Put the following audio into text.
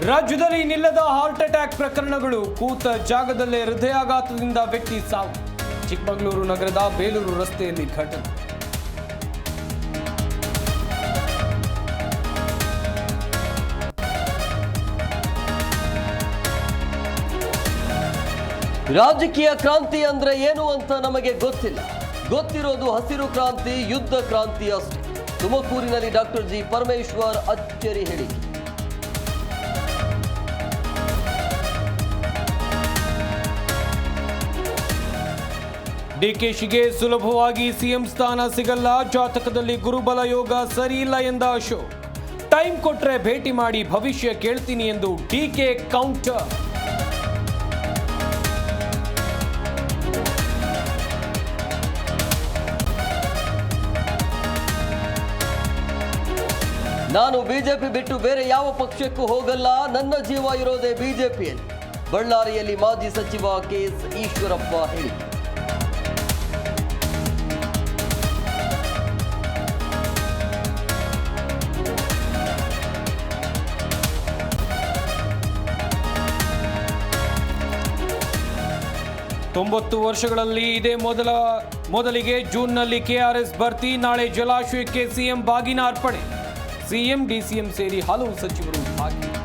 ರಾಜ್ಯದಲ್ಲಿ ನಿಲ್ಲದ heart attack ಪ್ರಕರಣಗಳು. ಕೂತ ಜಾಗದಲ್ಲೇ ಹೃದಯಾಘಾತದಿಂದ ವ್ಯಕ್ತಿ ಸಾವು. ಚಿಕ್ಕಮಗಳೂರು ನಗರದ ಬೇಲೂರು ರಸ್ತೆಯಲ್ಲಿ ಘಟನೆ. ರಾಜಕೀಯ ಕ್ರಾಂತಿ ಅಂದ್ರೆ ಏನು ಅಂತ ನಮಗೆ ಗೊತ್ತಿಲ್ಲ. ಗೊತ್ತಿರೋದು ಹಸಿರು ಕ್ರಾಂತಿ, ಯುದ್ಧ ಕ್ರಾಂತಿ ಅಷ್ಟೇ. ತುಮಕೂರಿನಲ್ಲಿ ಡಾಕ್ಟರ್ ಜಿ ಪರಮೇಶ್ವರ್ ಅಚ್ಚರಿ ಹೇಳಿಕೆ. ಡಿಕೆಶಿಗೆ ಸುಲಭವಾಗಿ ಸಿಎಂ ಸ್ಥಾನ ಸಿಗಲ್ಲ. ಜಾತಕದಲ್ಲಿ ಗುರುಬಲ ಯೋಗ ಸರಿ ಇಲ್ಲ ಎಂದ ಅಶೋಕ್. ಟೈಮ್ ಕೊಟ್ರೆ ಭೇಟಿ ಮಾಡಿ ಭವಿಷ್ಯ ಕೇಳ್ತೀನಿ ಎಂದು ಡಿಕೆ ಕೌಂಟರ್. ನಾನು ಬಿಜೆಪಿ ಬಿಟ್ಟು ಬೇರೆ ಯಾವ ಪಕ್ಷಕ್ಕೂ ಹೋಗಲ್ಲ. ನನ್ನ ಜೀವ ಇರೋದೇ ಬಿಜೆಪಿಯಲ್ಲಿ. ಬಳ್ಳಾರಿಯಲ್ಲಿ ಮಾಜಿ ಸಚಿವ ಕೆಎಸ್ ಈಶ್ವರಪ್ಪ ಹೇಳಿಕೆ. ತೊಂಬತ್ತು ವರ್ಷಗಳಲ್ಲಿ ಇದೇ ಮೊದಲಿಗೆ ಜೂನ್ನಲ್ಲಿ ಕೆಆರ್ಎಸ್ ಭರ್ತಿ. ನಾಳೆ ಜಲಾಶಯಕ್ಕೆ ಸಿಎಂ ಬಾಗಿನ ಅರ್ಪಣೆ. ಸಿಎಂ ಡಿಸಿಎಂ ಸೇರಿ ಹಲವು ಸಚಿವರು ಭಾಗಿ.